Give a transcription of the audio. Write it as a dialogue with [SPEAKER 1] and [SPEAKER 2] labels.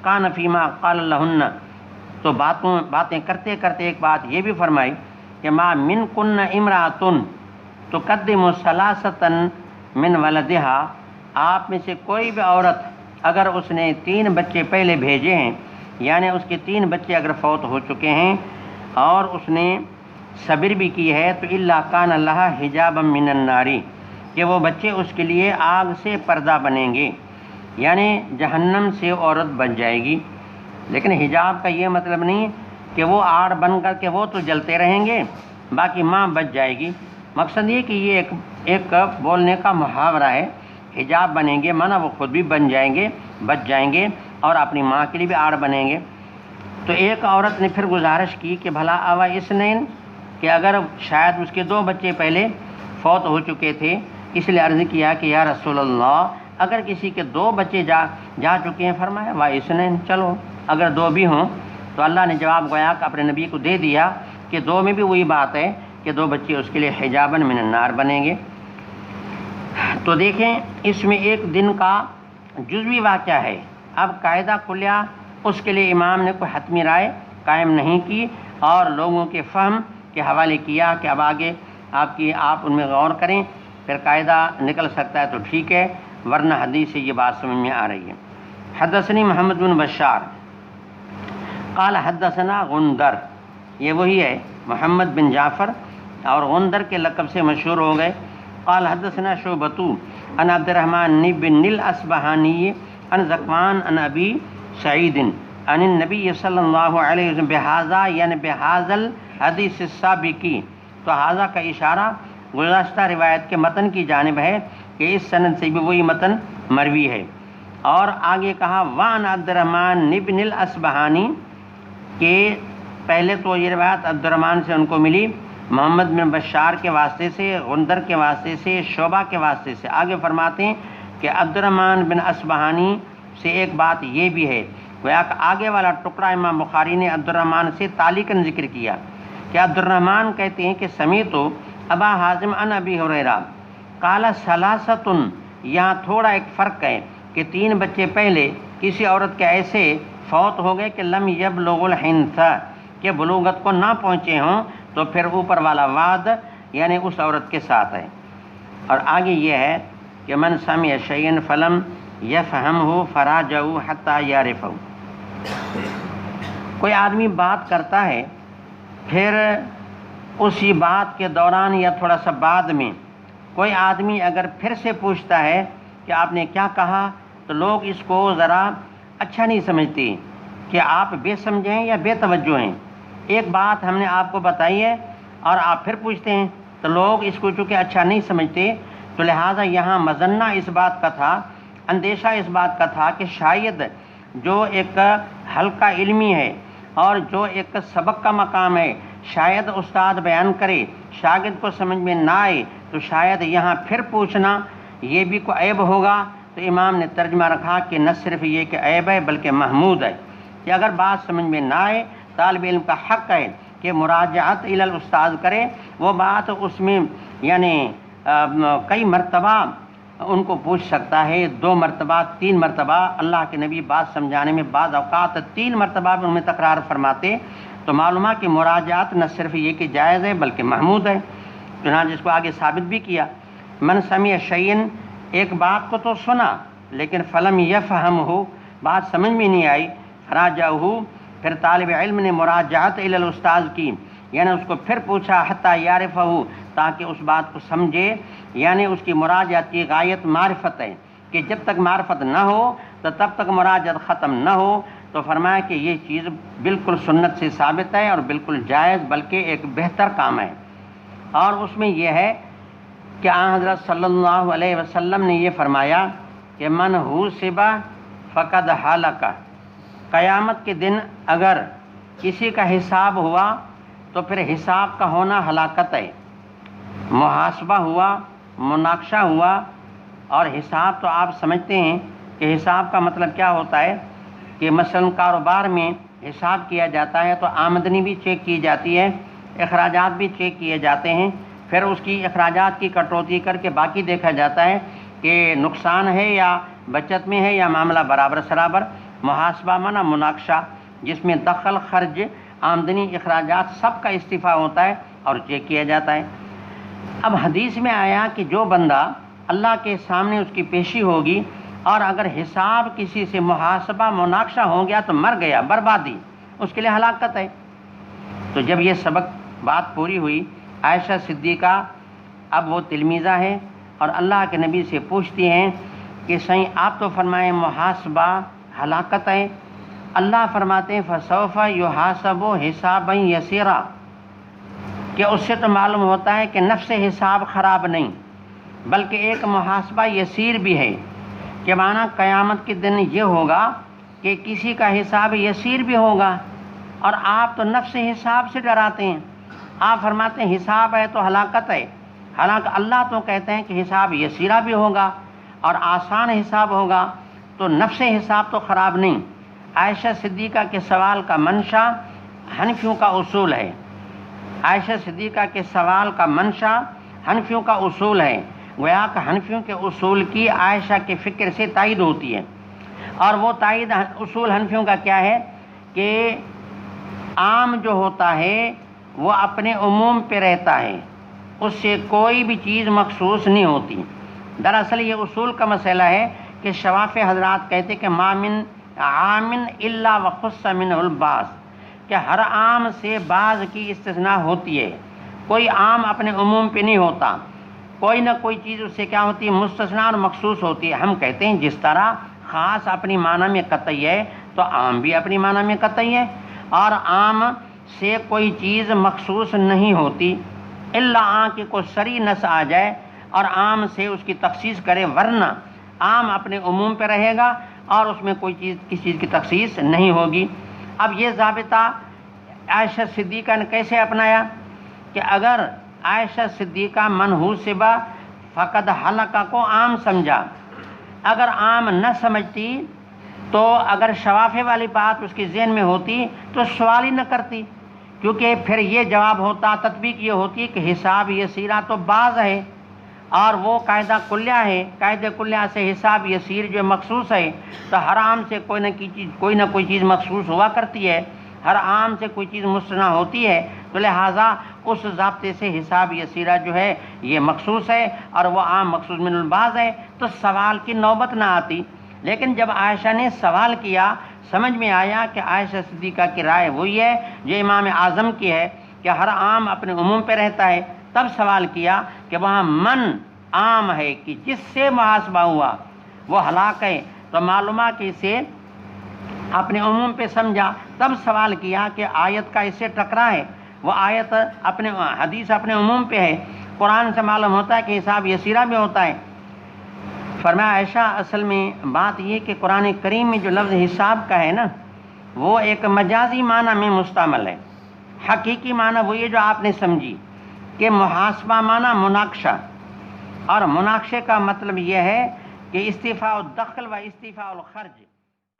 [SPEAKER 1] کان فیما قال لہن، تو باتیں کرتے کرتے ایک بات یہ بھی فرمائی کہ ما من کن امراتن تقدم ثلاثۃ من ولدہا، آپ میں سے کوئی بھی عورت اگر اس نے 3 بچے پہلے بھیجے ہیں، یعنی اس کے 3 بچے اگر فوت ہو چکے ہیں اور اس نے صبر بھی کی ہے، تو الا کان لہا حجابا من النار، کہ وہ بچے اس کے لیے آگ سے پردہ بنیں گے، یعنی جہنم سے عورت بچ جائے گی۔ لیکن حجاب کا یہ مطلب نہیں کہ وہ آڑ بن کر کے وہ تو جلتے رہیں گے، باقی ماں بچ جائے گی۔ مقصد یہ کہ یہ ایک بولنے کا محاورہ ہے، حجاب بنیں گے مانا وہ خود بھی بن جائیں گے، بچ جائیں گے اور اپنی ماں کے لیے بھی آڑ بنیں گے۔ تو ایک عورت نے پھر گزارش کی کہ بھلا اوا اسنین، کہ اگر شاید اس کے 2 بچے پہلے فوت ہو چکے تھے، اس لیے عرض کیا کہ یا رسول اللہ اگر کسی کے 2 بچے جا چکے ہیں، فرمایا وا اسنین، چلو اگر 2 بھی ہوں، تو اللہ نے جواب گویا کہ اپنے نبی کو دے دیا کہ 2 میں بھی وہی بات ہے کہ 2 بچے اس کے لیے حجاباً من النار بنیں گے۔ تو دیکھیں اس میں ایک دن کا جزوی واقعہ ہے۔ اب قاعدہ کلیہ اس کے لیے امام نے کوئی حتمی رائے قائم نہیں کی اور لوگوں کے فہم کے حوالے کیا کہ اب آگے آپ ان میں غور کریں، پھر قاعدہ نکل سکتا ہے تو ٹھیک ہے، ورنہ حدیث سے یہ بات سمجھ میں آ رہی ہے۔ حدثنی محمد بن بشار قال حدثنا غندر، یہ وہی ہے محمد بن جعفر اور غندر کے لقب سے مشہور ہو گئے۔ قال حدثنا شعبۃ عن عبد الرحمن بن الاصبہانی عن ذکوان عن ابی سعید عن النبی صلی اللہ علیہ وسلم بہذا، یعنی بہذا الحدیث السابقی، تو ھذا کا اشارہ گزشتہ روایت کے متن کی جانب ہے کہ اس سند سے بھی وہی متن مروی ہے۔ اور آگے کہا وعن عبد الرحمن بن الاصبہانی، کہ پہلے تو یہ روایت عبد الرحمن سے ان کو ملی، محمد بن بشار کے واسطے سے، غندر کے واسطے سے، شعبہ کے واسطے سے۔ آگے فرماتے ہیں کہ عبد الرحمن بن اصبہانی سے ایک بات یہ بھی ہے، گویا کہ آگے والا ٹکڑا امام بخاری نے عبد الرحمن سے تعلیقاً ذکر کیا کہ عبد الرحمن کہتے ہیں کہ سمیت ابا حازم عن ابی ہریرہ قال ثلاثۃ، یہاں تھوڑا ایک فرق ہے کہ 3 بچے پہلے کسی عورت کے ایسے فوت ہو گئے کہ لم یبلغ الحنث، کہ بلوغت کو نہ پہنچے ہوں، تو پھر اوپر والا وعد یعنی اس عورت کے ساتھ ہے۔ اور آگے یہ ہے کہ من سمع شیئا فلم یفہمہ فراجعوا حتی یعرفہ، کوئی آدمی بات کرتا ہے، پھر اسی بات کے دوران یا تھوڑا سا بعد میں کوئی آدمی اگر پھر سے پوچھتا ہے کہ آپ نے کیا کہا، تو لوگ اس کو ذرا اچھا نہیں سمجھتے کہ آپ بے سمجھے ہیں یا بے توجہ ہیں۔ ایک بات ہم نے آپ کو بتائی ہے اور آپ پھر پوچھتے ہیں، تو لوگ اس کو چونکہ اچھا نہیں سمجھتے، تو لہٰذا یہاں مظنہ اس بات کا تھا، اندیشہ اس بات کا تھا کہ شاید جو ایک حلقہ علمی ہے اور جو ایک سبق کا مقام ہے، شاید استاد بیان کرے، شاگرد کو سمجھ میں نہ آئے، تو شاید یہاں پھر پوچھنا یہ بھی کوئی عیب ہوگا۔ تو امام نے ترجمہ رکھا کہ نہ صرف یہ کہ عیب ہے بلکہ محمود ہے، کہ اگر بات سمجھ میں نہ آئے، طالب علم کا حق ہے کہ مراجعت الی الاستاذ کرے، وہ بات اس میں یعنی کئی مرتبہ ان کو پوچھ سکتا ہے، 2 مرتبہ 3 مرتبہ، اللہ کے نبی بات سمجھانے میں بعض اوقات 3 مرتبہ بھی ان میں تکرار فرماتے، تو معلوم ہے کہ مراجعت نہ صرف یہ کہ جائز ہے بلکہ محمود ہے، چنانچہ اس کو آگے ثابت بھی کیا۔ من سمع شیئا، ایک بات کو تو سنا لیکن فلم یفہمہ، بات سمجھ میں نہیں آئی، فراجعہ، پھر طالب علم نے مراجعت الی الاستاذ کی، یعنی اس کو پھر پوچھا حتی یعرفہ، تاکہ اس بات کو سمجھے، یعنی اس کی مراجعت کی غایت معرفت ہے کہ جب تک معرفت نہ ہو تو تب تک مراجعت ختم نہ ہو۔ تو فرمایا کہ یہ چیز بالکل سنت سے ثابت ہے اور بالکل جائز بلکہ ایک بہتر کام ہے۔ اور اس میں یہ ہے کہ آن حضرت صلی اللہ علیہ وسلم نے یہ فرمایا کہ من حوسب فقد ہلک، قیامت کے دن اگر کسی کا حساب ہوا تو پھر حساب کا ہونا ہلاکت ہے۔ محاسبہ ہوا، مناقشہ ہوا، اور حساب تو آپ سمجھتے ہیں کہ حساب کا مطلب کیا ہوتا ہے کہ مثلا کاروبار میں حساب کیا جاتا ہے تو آمدنی بھی چیک کی جاتی ہے، اخراجات بھی چیک کیے جاتے ہیں، پھر اس کی اخراجات کی کٹوتی کر کے باقی دیکھا جاتا ہے کہ نقصان ہے یا بچت میں ہے یا معاملہ برابر سرابر۔ محاسبہ مانا مناقشہ، جس میں دخل خرچ آمدنی اخراجات سب کا استعفیٰ ہوتا ہے اور چیک کیا جاتا ہے۔ اب حدیث میں آیا کہ جو بندہ اللہ کے سامنے اس کی پیشی ہوگی اور اگر حساب کسی سے محاسبہ مناقشہ ہو گیا تو مر گیا، بربادی، اس کے لیے ہلاکت ہے۔ تو جب یہ سبق بات پوری ہوئی، عائشہ صدیقہ اب وہ تلمیذہ ہے اور اللہ کے نبی سے پوچھتی ہیں کہ صحیح آپ تو فرمائیں محاسبہ ہلاکت ہے، اللہ فرماتے ہیں فسوف یحاسب حسابا یسیرا، کہ اس سے تو معلوم ہوتا ہے کہ نفس حساب خراب نہیں بلکہ ایک محاسبہ یسیر بھی ہے، کہ معنی قیامت کے دن یہ ہوگا کہ کسی کا حساب یسیر بھی ہوگا، اور آپ تو نفس حساب سے ڈراتے ہیں، آپ فرماتے ہیں حساب ہے تو ہلاکت ہے، حالانکہ اللہ تو کہتے ہیں کہ حساب یسیرہ بھی ہوگا اور آسان حساب ہوگا، تو نفس حساب تو خراب نہیں۔ عائشہ صدیقہ کے سوال کا منشا حنفیوں کا اصول ہے، عائشہ صدیقہ کے سوال کا منشا حنفیوں کا اصول ہے، گویا کہ حنفیوں کے اصول کی عائشہ کے فکر سے تائید ہوتی ہے، اور وہ تائید اصول حنفیوں کا کیا ہے کہ عام جو ہوتا ہے وہ اپنے عموم پہ رہتا ہے، اس سے کوئی بھی چیز مخصوص نہیں ہوتی۔ دراصل یہ اصول کا مسئلہ ہے کہ شواف حضرات کہتے کہ ما من عام الا وخص منہ البعض، کہ ہر عام سے بعض کی استثناء ہوتی ہے، کوئی عام اپنے عموم پہ نہیں ہوتا، کوئی نہ کوئی چیز اس سے کیا ہوتی ہے مستثنیٰ اور مخصوص ہوتی ہے۔ ہم کہتے ہیں جس طرح خاص اپنی معنی میں قطعی ہے تو عام بھی اپنی معنی میں قطعی ہے، اور عام سے کوئی چیز مخصوص نہیں ہوتی الا آن کہ کوئی صریح نص آ جائے اور عام سے اس کی تخصیص کرے، ورنہ عام اپنے عموم پہ رہے گا اور اس میں کوئی چیز کسی چیز کی تخصیص نہیں ہوگی۔ اب یہ ضابطہ عائشہ صدیقہ نے کیسے اپنایا کہ اگر عائشہ صدیقہ منحوسبہ فقد حلقہ کو عام سمجھا، اگر عام نہ سمجھتی تو اگر شوافے والی بات اس کے ذہن میں ہوتی تو سوال ہی نہ کرتی، کیونکہ پھر یہ جواب ہوتا، تطبیق یہ ہوتی کہ حساب یسیرہ تو بعض ہے اور وہ قاعدہ کلیہ ہے، قاعدہ کلیہ سے حساب یسیر جو مخصوص ہے، تو ہر عام سے کوئی نہ کوئی چیز مخصوص ہوا کرتی ہے، ہر عام سے کوئی چیز مستثنیٰ ہوتی ہے، تو لہٰذا اس ضابطے سے حساب یسیرہ جو ہے یہ مخصوص ہے اور وہ عام مخصوص من البعض ہے، تو سوال کی نوبت نہ آتی۔ لیکن جب عائشہ نے سوال کیا، سمجھ میں آیا کہ عائشہ صدیقہ کی رائے وہی ہے جو امام اعظم کی ہے کہ ہر عام اپنے عموم پہ رہتا ہے، تب سوال کیا کہ وہاں من عام ہے کہ جس سے محاسبہ ہوا وہ ہلاک ہے، تو معلومہ کہ اسے اپنے عموم پہ سمجھا، تب سوال کیا کہ آیت کا اس سے ٹکرا ہے، وہ آیت اپنے حدیث اپنے عموم پہ ہے، قرآن سے معلوم ہوتا ہے کہ حساب یسیرہ بھی ہوتا ہے۔ فرمایا عائشہ اصل میں بات یہ کہ قرآن کریم میں جو لفظ حساب کا ہے نا وہ ایک مجازی معنی میں مستعمل ہے، حقیقی معنی وہ یہ جو آپ نے سمجھی کہ محاسبہ معنی مناقشہ، اور مناقشے کا مطلب یہ ہے کہ استعفاء الدخل و استعفاء الخرج،